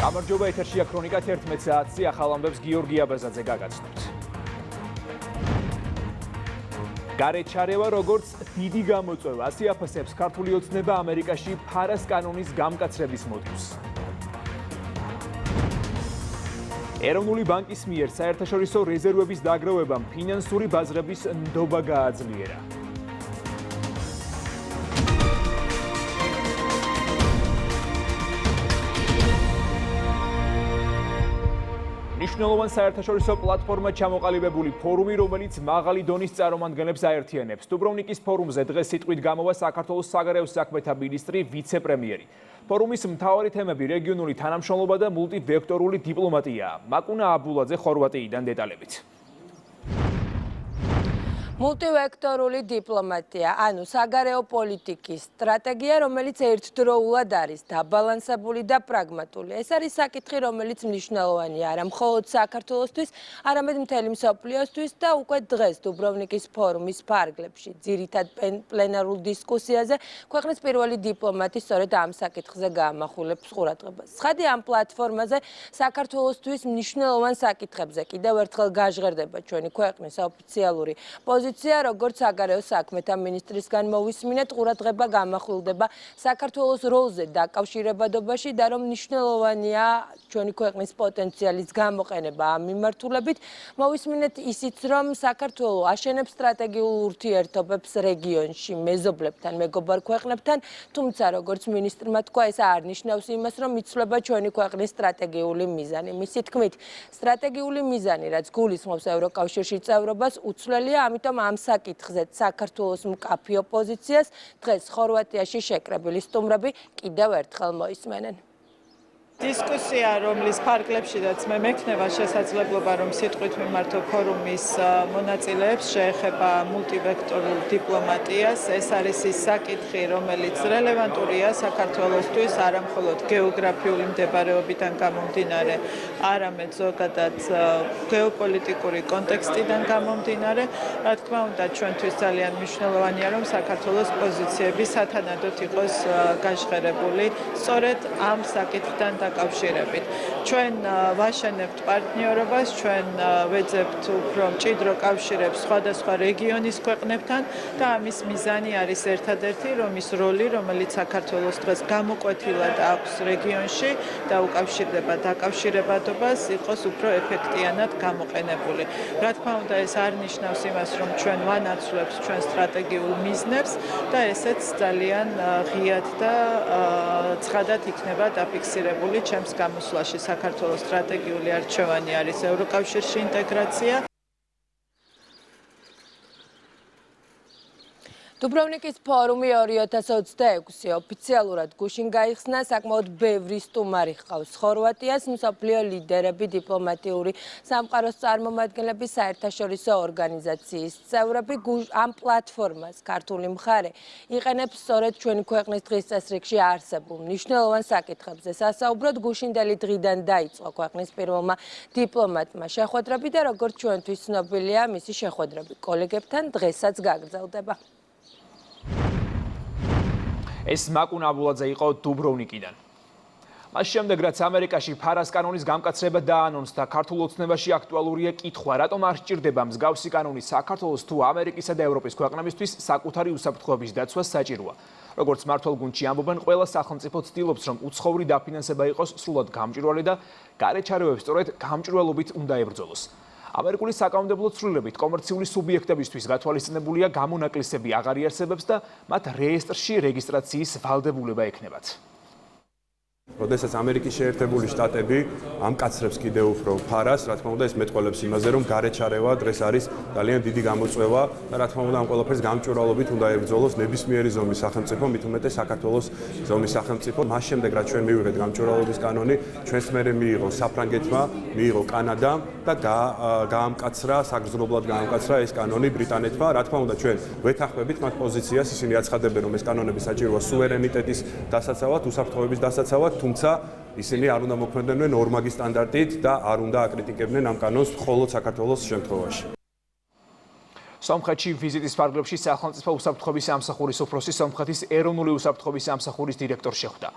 გამარჯობა, ეთერშია ქრონიკა 11 საათზე, ახალ ამბებს გიორგი აბაზაძე გაგაცნობთ. გარეთ ჩარევა როგორც დიდი გამოწვევა, ასე აფასებს ქართული ოცნება ამერიკაში ფარას კანონის გამკაცრების მოტივს. ეროვნული ბანკის მიერ საერთაშორისო რეზერვების დაგროვებამ ფინანსური ბაზრების ნდობა გააძლიერა. მნიშვნელოვან საერთაშორისო პლატფორმა ჩამოყალიბებული ფორუმი, რომელიც მაღალი დონის წარმომადგენლებს აერთიანებს. დუბროვნიკის ფორუმზე დღეს სიტყვით გამოვა საქართველოს საგარეო საქმეთა მინისტრი, ვიცე-პრემიერი. ფორუმის მთავარი თემები რეგიონული თანამშრომლობა და მულტივექტორული დიპლომატიაა. მაკუნა აბულაძე ხორვატიიდან დეტალებით. მულტივექტორული დიპლომატია, ანუ საგარეო პოლიტიკის სტრატეგია, რომელიც ერთდროულად არის დაბალანსებული და პრაგმატული. ეს არის საკითხი, რომელიც მნიშვნელოვანია არა მხოლოდ საქართველოსთვის, არამედ მთელი მსოფლიოსთვის და უკვე დღეს დუბროვნიკის ფორუმის ფარგლებში, ძირითად პლენარულ დისკუსიაზე, ქვეყნის პირველი დიპლომატი სწორედ ამ საკითხზე გაამახვილებს ყურადღებას. ცხადი ამ პლატფორმაზე საქართველოსთვის მნიშვნელოვან საკითხებზე კიდევ ერთხელ გაჟღერდება ჩვენი ქვეყნის ოფიციალური პოზიცია, როგორც საგარეო საქმეთა მინისტრისგან მოვისმინეთ, ყურადღება გამახვილდება საქართველოს როლზე დაკავშირებადობაში და რომ მნიშვნელოვანია ჩვენი ქვეყნის პოტენციალის გამოყენება ამ მიმართულებით. მოვისმინეთ ისიც, რომ საქართველო აშენებს სტრატეგიულ ურთიერთობებს რეგიონში მეზობლებთან, მეგობარ ქვეყნებთან, თუმცა როგორც მინისტრმა თქვა, ეს არ ნიშნავს იმას, რომ იცვლება ჩვენი ქვეყნის სტრატეგიული მიზანი. მისი თქმით, სტრატეგიული მიზანი, რაც გულისხმობს ევროკავშირში წევრობას, უცვლელია, ამიტომ ამ საკითხზეც საქართველოს მკაფიო პოზიციას დღეს ხორვატიაში შეკრებილი სტუმრები კიდევ ერთხელ მოისმენენ. დისკუსია, რომლის ფარგლებშიდაც მე მექნება შესაძლებლობა, რომ სიტყვით მიმართო ფორუმის მონაწილეებს შეეხება მულტივექტორულ დიპლომატიას. ეს არის ის საკითხი, რომელიც რელევანტურია საქართველოსთვის, არა მხოლოდ გეოგრაფიული მდებარეობიდან გამომდინარე, არამედ ზოგადად გეოპოლიტიკური კონტექსტიდან გამომდინარე. რა თქმა უნდა, ჩვენთვის ძალიან მნიშვნელოვანია, რომ საქართველოს პოზიციები სათანადოდ იყოს გაჟღერებული სწორედ ამ საკითხთან დაკავშირებით. ჩვენ ვაშენებთ პარტნიორობას, ჩვენ ვეძებთ უფრო მჭიდრო კავშირებს სხვადასხვა რეგიონის ქვეყნებთან და ამის მიზანი არის ერთადერთი, რომ ის როლი, რომელიც საქართველოს დღეს გამოკვეთილად აქვს რეგიონში და უკავშირდება დაკავშირებადობას, იყოს უფრო ეფექტიანად გამოყენებული. რა თქმა უნდა, ეს არ ნიშნავს იმას, რომ ჩვენ ვანაცვლებთ ჩვენ სტრატეგიულ მიზნებს და ესეც ძალიან ღიად და ცხადად იქნება დაფიქსირებული. ჩემს გამოსვლაში საქართველოს სტრატეგიული არჩევანი არის ევროკავშირში ინტეგრაცია. დუბროვნიკის ფორუმი 2026 ოფიციალურად გუშინ გაიხსნა, საკმაოდ ბევრი სტუმარი ჰყავს ხორვატიას, მსოფლიო ლიდერები, დიპლომატიური სამყაროს წარმომადგენლები, საერთაშორისო ორგანიზაციის წევრები. ამ პლატფორმას ქართული მხარე იყენებს სწორედ ჩვენი ქვეყნის დღის წესრიგში არსებულ მნიშვნელოვან საკითხებზე სასაუბროდ. გუშინდელი დღიდან დაიწყო ქვეყნის პირველმა დიპლომატმა შეხვედრები და როგორც ჩვენთვის ცნობილია, მისი შეხვედრები კოლეგებთან დღესაც გაგრძელდება. ეს მაკუნა აბულაძე იყო დუბროვნიკიდან. მას შემდეგ, რაც ამერიკაში ფარას კანონის გამკაცრება დაანონსდა, ქართულ ოცნებაში აქტუალურია კითხვა, რატომ არ სჭირდება მსგავსი კანონი საქართველოს თუ ამერიკისა და ევროპის ქვეყნებისთვის საკუთარი უსაფრთხოების დაცვა საჭიროა. როგორც მმართველ გუნდში ამბობენ, ყველა სახელმწიფო ცდილობს, რომ უცხოური დაფინანსება იყოს სრულად გამჭვირვალე და გარეთ ჩარევებს სწორედ გამჭვირვალობით უნდა ებრძოლოს. ამერიკული საკანონმდებლო ცვლილებით კომერციული სუბიექტებისთვის გათვალისწინებულია გამონაკლისები აღარ იარსებებს და მათ რეესტრში რეგისტრაციის ვალდებულება ექნებათ. როდესაც ამერიკის შეერთებული შტატები ამკაცრებს კიდევ უფრო ფარას, რა თქმა უნდა, ეს მეტყველებს იმაზე, რომ გარეთ ჩარევა დღეს არის ძალიან დიდი გამოწვევა და რა თქმა უნდა, ამ ყველაფერს გამჭვირვალობით უნდა ებრძოლოს ნებისმიერი ზომის სახელმწიფო, მით უმეტეს საქართველოს ზომის სახელმწიფო. მას შემდეგ, რაც ჩვენ მივიღეთ გამჭვირვალობის კანონი, ჩვენს მერე მიიღო საფრანგეთმა, მიიღო კანადამ და გაამკაცრა, საგრძნობლად გაამკაცრა ეს კანონი ბრიტანეთმა. რა თქმა უნდა, ჩვენ ვეთანხმებით მათ პოზიციას, ისინი აცხადებენ, რომ ეს კანონები საჭიროა სუვერენიტეტის დასაცავად, უსაფრთხოების დასაცავად, თუმცა ისინი არ უნდა მოქმედებდნენ ორმაგი სტანდარტით და არ უნდა აკრიტიკებდნენ ამ კანონს მხოლოდ საქართველოს შემთხვევაში. სომხეთში ვიზიტის ფარგლებში სახელმწიფო უსაფრთხოების სამსახურის უფროსი სომხეთის ეროვნული უსაფრთხოების სამსახურის დირექტორს შეხვდა.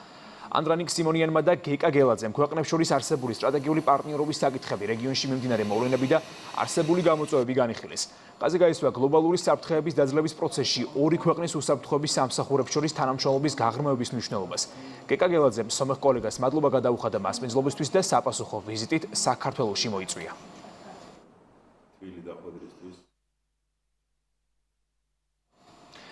ანდრანიკ სიმონიანმა და გეკა გელაძემ ქვეყნებს შორის არსებული სტრატეგიული პარტნიორობის საკითხები, რეგიონში მიმდინარე მოვლენები და არსებული გამოწვევები განიხილეს. ხაზი გაისვა გლობალური საფრთხეების დაძლევის პროცესში ორი ქვეყნის უსაფრთხოების სამსახურებს შორის თანამშრომლობის გაღრმავების მნიშვნელობას. გეკა გელაძემ სომეხ კოლეგას მადლობა გადაუხადა მასპინძლობისთვის და საპასუხო ვიზიტით საქართველოში მოიწვია.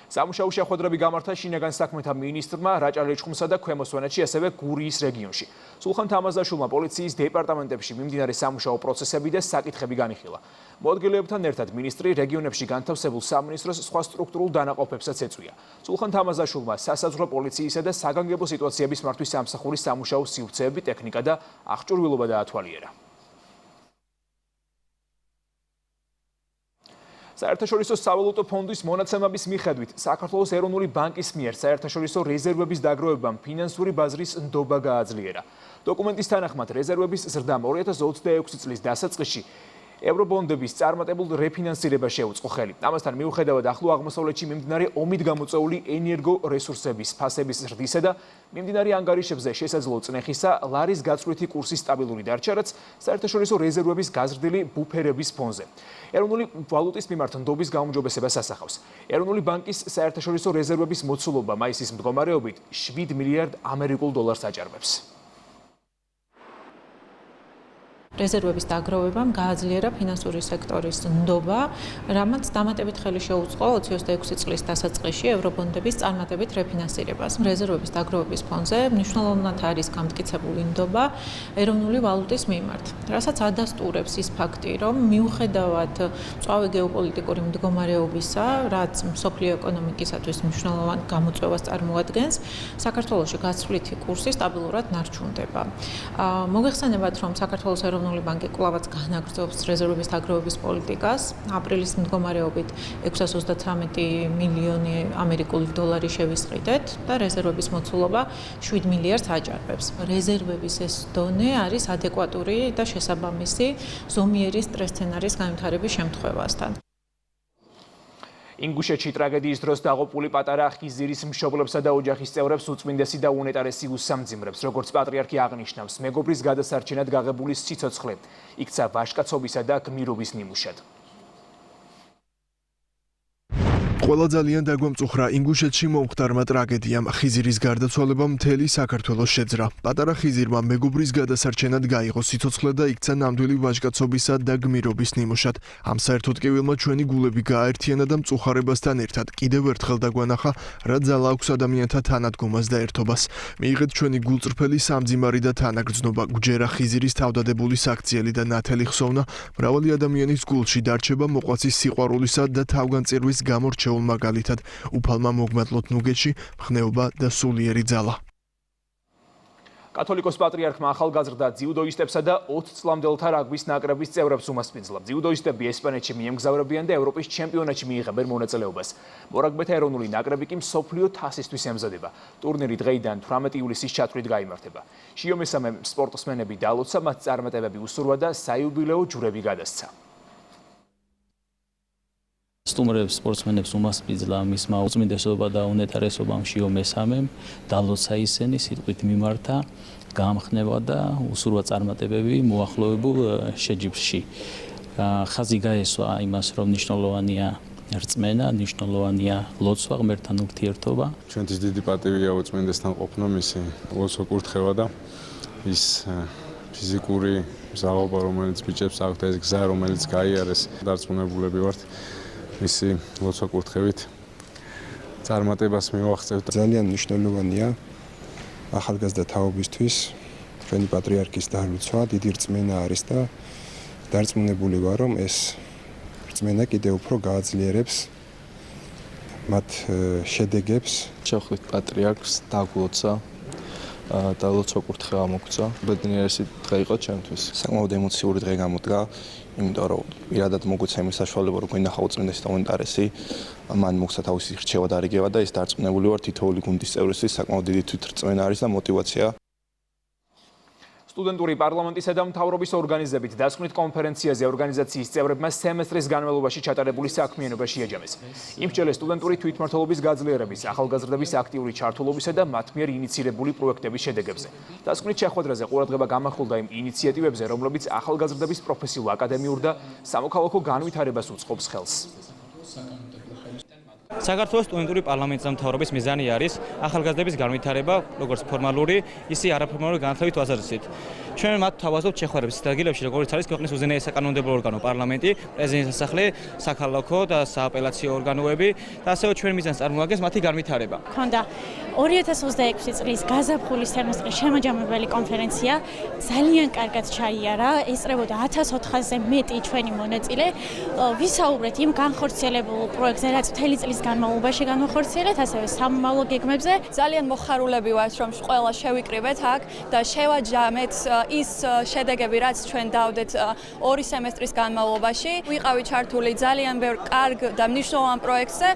სამუშაო შეხვედრები გამართა შინაგან საქმეთა მინისტრმა რაჭა ლეჩხუმსა და ქვემო სვანეთში, ასევე გურიის რეგიონში. სულხან თამაზაშვილმა პოლიციის დეპარტამენტებში მიმდინარე სამუშაო პროცესები და საკითხები განიხილა. მოადგილეებთან ერთად მინისტრი რეგიონებში განთავსებულ სამინისტროს სხვა სტრუქტურულ დანაყოფებსაც ეწვია. სულხან თამაზაშვილმა სასაზღვრო პოლიციისა და საგანგებო სიტუაციების მართვის სამსახურის სამუშაო სივრცეები, ტექნიკა და აღჭურვილობა დაათვალიერა. საერთაშორისო სავალუტო ფონდის მონაცემების მიხედვით, საქართველოს ეროვნული ბანკის მიერ საერთაშორისო რეზერვების დაგროვებამ ფინანსური ბაზრის ნდობა გააძლიერა. დოკუმენტის თანახმად, რეზერვების ზრდამ 2026 წლის დასაწყისში ევრობონდების წარმატებულ რეფინანსირებას შეუწყო ხელი. ამასთან მიუხედავად ახლო აღმოსავლეთში მიმდინარე ომით გამოწვეული ენერგო რესურსების ფასების ზრდისა და მიმდინარე ანგარიშებზე შესაძლო წნეხისა, ლარის გაწვრითი კურსის სტაბილური დარჩა, რაც საერთაშორისო რეზერვების გაზრდილი ბუფერების ფონზე. ეროვნული ვალუტის მიმართ ნდობის გაუმჯობესებას ასახავს. ეროვნული ბანკის საერთაშორისო რეზერვების მოცულობა მაისის მდგომარეობით 7 მილიარდ ამერიკულ დოლარს აჭარბებს. რეზერვების დაგროვებამ გააძლიერა ფინანსური სექტორის ნდობა, რამაც დამატებით ხელი შეუწყო 2026 წლის დასაწყისში ევრობონდების წარმატებით რეფინანსირებას. რეზერვების დაგროვების ფონზე მნიშვნელოვნად არის გამტკიცებული ნდობა ეროვნული ვალუტის მიმართ, რასაც ადასტურებს ის ფაქტი, რომ მიუხედავად მწვავე გეოპოლიტიკური მდგომარეობისა, რაც მსოფლიო ეკონომიკისათვის მნიშვნელოვან გამოწვევას წარმოადგენს, საქართველოში გაცვლითი კურსი სტაბილურად ნარჩუნდება. მოგეხსენებათ, რომ საქართველოს ეროვნული ბანკი კვლავაც განაგრძობს რეზერვების დაგროვების პოლიტიკას. აპრილის მდგომარეობით 633 მილიონი ამერიკული დოლარი შევისყიდეთ და რეზერვების მოცულობა 7 მილიარდს აჭარბებს. რეზერვების ეს დონე არის ადეკვატური და შესაბამისი ზომიერი სტრეს სცენარის განვითარების შემთხვევასთან. ინგუშეთში ტრაგედიის დროს დაღუპული პატარა ხიზირის მშობლებსა და ოჯახის წევრებს უწმინდესი და უნეტარესი უსამძიმრებს, როგორც პატრიარქი აღნიშნავს, მეგობრის გადასარჩენად გაღებული სიცოცხლე იქცა ვაჟკაცობისა და გმირობის ნიმუშად. ყველა ძალიან დაგვამწუხრა ინგუშეთში მომხდარმა ტრაგედიამ. ხიზირის გარდაცვალებამ მთელი საქართველოს შეძრა. პატარა ხიზირმა მეგობრის გადასარჩენად გაიღო სიცოცხლე და იქცა ნამდვილი ვაჟკაცობისა და გმირობის ნიმუშად. ამ საერთოდ კივილმა ჩვენი გულები გააერთიანა და მწუხარებასთან ერთად კიდევ ერთხელ დაგვანახა, რა ძალა აქვს ადამიანთა თანადგომას და ერთობას. მიიღეთ ჩვენი გულწრფელი სამძიმარი და თანაგრძნობა. გვჯერა ხიზირის თავდადებული საქციელი და ნათელი ხსოვნა, მრავალი ადამიანის გულში დარჩება მოყვაცის სიყვარულისა და თავგანწირვის გამორჩეულ მაგალითად, უფალმა მოგმადლოთ ნუგეთში, ხნეობა და სულიერი ძალა. კათოლიკოს პატრიარქმა ახალგაზრდა ძიუდოისტებსა და 20 წლამდელთა რაგბის ნაკრების წევრებს უმასპინძლა. ძიუდოისტები ესპანეთში მიემგზავრებიან და ევროპის ჩემპიონატში მიიღებენ მონაწილეობას. მორაგბეთა ეროვნული ნაკრები კი მსოფლიო თასისთვის ემზადება. ტურნირი დღეიდან 18 ივლისის ჩათვლით გაიმართება. შიომესამე სპორტსმენები დალოცა, მათ წარმატებები უსურვა და საიუბილეო ჯვრები გადასცა. სტუმრებს სპორტსმენებს უმასპინძლა მისმა უწმინდესობა და უნეტარესობამ შიომესამემ დალოცა ისინი სიტყვით მიმართა, გაამხნევა და უსურვა წარმატებები მოახლოებულ შეჯიბრში. ხაზი გაესვა იმას, რომ მნიშვნელოვანია რწმენა, მნიშვნელოვანია ლოცვა, ღმერთთან ურთიერთობა. ჩვენთვის დიდი პატივია უწმინდესთან ყოფნა, მისი ლოცვა კურთხევა და ის ფიზიკური მზაობა, რომელიც ბიჭებს აქვთ, ეს გზა, რომელიც გაიარეს, დარწმუნებულები ვართ. მისი ლოცვა კურთხევით წარმატებას მივაღწევთ. ძალიან მნიშვნელოვანია ახალგაზრდა თაობისთვის ჩვენი პატრიარქის დალოცვა, დიდი რწმენა არის და დარწმუნებული ვარ, რომ ეს რწმენა კიდევ უფრო გააძლიერებს მათ შედეგებს. შევხვდით პატრიარქს, დაგლოცა და ლოცვა კურთხევა მოგცა. ბედნიერესი დღე იყო ჩემთვის. საკმაოდ ემოციური დღე გამოდგა. იმიტომ რომ პირადად მოგვეცა იმის საშუალება, რომ გვინახა უწმინდესი და უნეტარესი, მან მოგცა თავისი რჩევა და რიგება და ის დარწმუნებული ვარ თითოეული გუნდის წევრისთვის საკმაოდ დიდი თვითრწმენა არის და мотиваცია. სტუდენტური პარლამენტისა და მთავრობის ორგანიზებით დასკვნით კონფერენციაზე ორგანიზაციის წევრებმა სემესტრის განმავლობაში ჩატარებული საქმიანობა შეაჯამეს. იმსჯელეს სტუდენტური თვითმმართველობის გაძლიერების, ახალგაზრდების აქტიური ჩართულობისა და მათ მიერ ინიცირებული პროექტების შედეგებზე. დასკვნით შეხვედრაზე ყურადღება გამახვილდა იმ ინიციატივებზე, რომლებიც ახალგაზრდების პროფესიულ აკადემიურ და სამოქალაქო განვითარებას უწყობს ხელს. საქართველოს სტუდენტური პარლამენტის და მთავრობის მიზანი არის ახალგაზრდების განვითარება, როგორც ფორმალური, ისე არაფორმალური განათლებით თვალსაზრისით. ჩვენ მათ თავაზობთ შეხვედრებს ადგილებში, როგორც არის ქვეყნის უზენაესი საკანონმდებლო ორგანო პარლამენტი, პრეზიდენტის სასახლე, საქალაქო და სააპელაციო ორგანოები და ასევე ჩვენ მიზანს წარმოადგენს მათი განვითარება. ქონდა 2026 წლის გაზაფხულის სემესტრის შემაჯამებელი კონფერენცია ძალიან კარგად ჩაიარა, ესწრებოდა 1400-ზე მეტი ჩვენი მონაწილე. ვისაუბრეთ იმ განხორციელებულ პროექტზე, რაც მთელი წლის განმავლობაში განხორციელეთ, ასევე სამომავლო გეგმებზე. ძალიან მოხარულები ვართ, რომ ყველა შევიკრიბეთ აქ და შევაჯამეთ ის შედეგები, რაც ჩვენ დავდეთ 2 სემესტრის განმავლობაში. ვიყავით ჩართული ძალიან ბევრ კარგ და მნიშვნელოვან პროექტზე.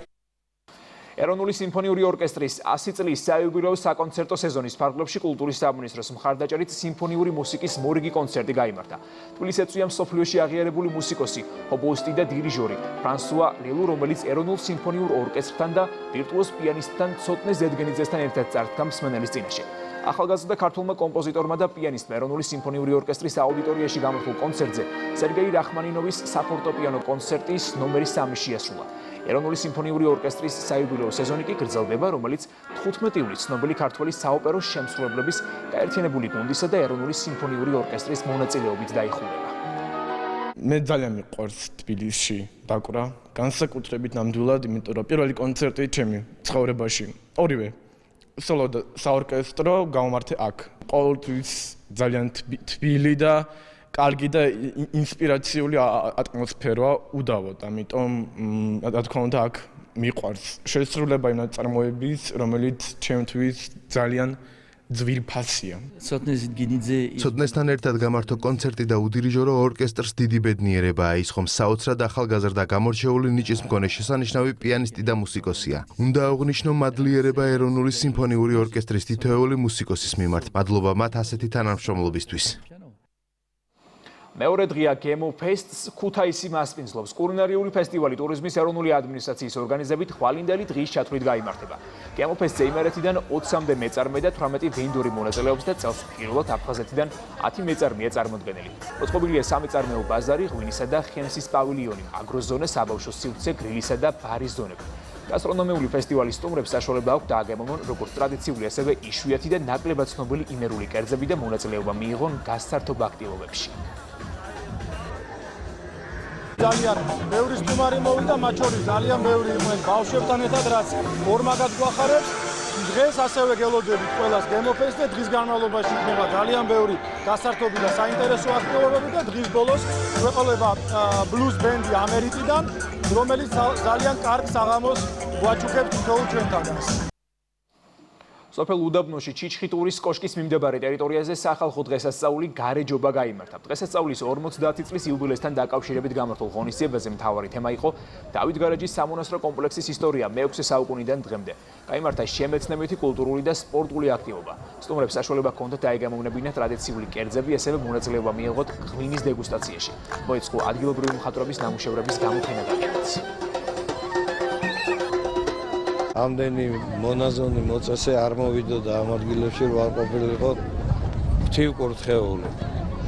ეროვნული სიმფონიური ორკესტრის 100 წლის საიუბილეო საკონცერტო სეზონის ფარგლებში კულტურის სამინისტროს მხარდაჭერით სიმფონიური მუსიკის მორიგი კონცერტი გაიმართა. თბილისს ეწვია მსოფლიოში აღიარებული მუსიკოსი, ჰობოსტი და დირიჟორი ფრანსუა ლელუ, რომელიც ეროვნულ სიმფონიურ ორკესტრთან და ვირტუოზ პიანისტთან ცოტნე ზედგენიძესთან ერთად წარდგა მსმენელის წინაშე. ახალგაზრდა ქართველმა კომპოზიტორმა და პიანისტმა ეროვნული სიმფონიური ორკესტრის აუდიტორიაში გამართულ კონცერტზე სერგეი რახმანინოვის საფორტეპიანო კონცერტის ნომერი 3 შეასრულა. ეროვნული სიმფონიური ორკესტრის საიუბილეო სეზონი კი გრძელდება, რომელიც 15 ივლისს ცნობილი ქართველი საოპერო შემსრულებლების გაერთიანებული გუნდისა და ეროვნული სიმფონიური ორკესტრის მონაწილეობით დაიხურება. მე ძალიან მიყვარს თბილისში დაკვრა, განსაკუთრებით ნამდვილად, იმიტომ რომ პირველი კონცერტი ჩემი ცხოვრებაში, ორივე სოლო და საორკესტრო გავმართე აქ. ყოველთვის ძალიან თბილი და კარგი და ინსპირაციული ატმოსფეროა უდავოდ, ამიტომ რა თქმა უნდა აქ მიყვარს შესრულება იმ ნაწარმოების, რომელიც ჩემთვის ძალიან ძვირფასია. ცოტნესთან ერთად გამართო კონცერტი და უდირიჟორო ორკესტრს დიდი ბედნიერებაა ის, რომ საოცრად ახალგაზრდა გამორჩეული ნიჭის მქონე შესანიშნავი პიანისტი და მუსიკოსია. უნდა აღვნიშნო მადლიერება ეროვნული სიმფონიური ორკესტრის თითოეული მუსიკოსის მიმართ. მადლობა მათ ასეთი თანამშრომლობისთვის. მეორე დღეა გემო ფესტს ქუთაისი მასპინძლობს. კულინარიული ფესტივალი ტურიზმის ეროვნული ადმინისტრაციის ორგანიზებით ხვალინდელი დღის ჩათვლით გაიმართება. გემო ფესტზე იმერეთიდან 20-მდე მეწარმე და 18 ვინდური მონაწილეობს და წელს პირველად აფხაზეთიდან 10 მეწარმეა წარმოდგენილი. მოწყობილია სამეწარმეო ბაზარი, ღვინისა და ხემსის პავილიონი, აგროზონა, საბავშვო სივრცე, გრილისა და ბარის ზონები. გასტრონომიული ფესტივალის სტუმრებს საშუალება აქვს დააგემოვნონ როგორც ტრადიციული, ასევე იშვიათი და ნაკლებად ცნობილი იმერული კერძები და მონაწილეობა მიიღონ გასართობ აქტივობებში. ძალიან ბევრი სტუმარი მოვიდა, მათ შორის ძალიან ბევრი იყვნენ ბავშვებთან ერთად, რაც ორმაგად გვახარებს. დღეს ასევე გელოდებით ყველას გემოფესტს და დღის განმავლობაში იქნება ძალიან ბევრი გასართობი და საინტერესო აქტივობები და დღის ბოლოს გვეყოლება ბლუზ ბენდი ამერიკიდან, რომელიც ძალიან კარგ საღამოს გვაჩუქებს თითოეულ ჩვენთანაც. სოფელ უდაბნოში ჩიჩხიტურის კოშკის მიმდებარე ტერიტორიაზე სახალხო დღესასწაული გარეჯობა გაიმართა. დღესასწაულის 50 წლის იუბილესთან დაკავშირებით გამართულ ღონისძიებაზე მთავარი თემა იყო დავით გარეჯის სამონასტრო კომპლექსის ისტორია მე-6 საუკუნიდან დღემდე. გაიმართა შემეცნებითი, კულტურული და სპორტული აქტივობა. სტუმრებს საშუალება ჰქონდათ დაეგემოვნებინათ ტრადიციული კერძები, ასევე მონაწილეობა მიიღოთ ღვინის დეგუსტაციაში. მოეწყო ადგილობრივი მხატვრების ნამუშევრების გამოფენა გაკეთებას. ამდენი მონაზონი მოწესე არ მოვიდო და ამ ადგილებში რო არ ყოფილიყო ღვთივკურთხეული.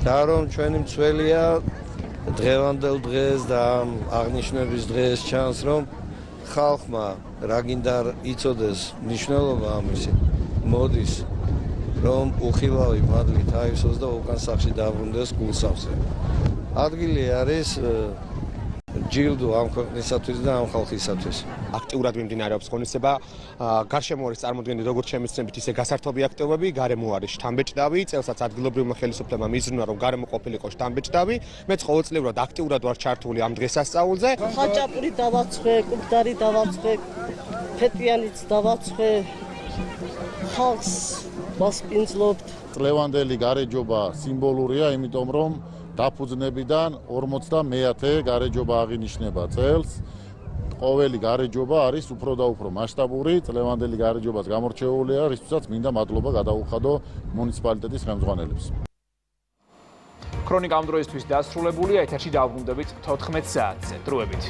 და რომ ჩვენი მცველია დღევანდელ დღეს და ამ აღნიშვნების დღეს ჩანს, რომ ხალხმა რა გინდა იცოდეს მნიშვნელობა ამისი, მოდის რომ უხილავი მადლით აივსოს და უკან სახში დაბრუნდეს გულსახზე. ადგილი არის ჯილდო ამ ქვეყნისათვის და ამ ხალხისათვის. აქტიურად მიმდინარეობს ღონისძიება. გარშემო არის წარმოდგენილი როგორც შემეცნებით, ისე გასართობი აქტივობები, გარემო არის შთამბეჭდავი, წელსაც ადგილობრივმა ხელისუფლებამ იზრუნვა, რომ გარემო ყოფილიყო შთამბეჭდავი. მეც ყოველწლიურად აქტიურად ვარ ჩართული ამ დღესასწაულზე. ხაჭაპური დავაცხე, კუქდარი დავაცხე, ფეტვიანიც დავაცხე. ხალხს ვასპინძლობთ. წლევანდელი გარეჯობა სიმბოლურია, იმიტომ რომ დაფუძნებიდან 50-მე გარეჯობა აღინიშნება წელს. ყოველი გარეჯობა არის უფრო და უფრო მასშტაბური, წლევანდელი გარეჯობას გამორჩეულია, რისთვისაც მინდა მადლობა გადაუხადო მუნიციპალიტეტის ხელმძღვანელებს. ქრონიკა ამ დროისთვის დასრულებულია, ეთერში დავბრუნდებით 14 საათზე. დროებით.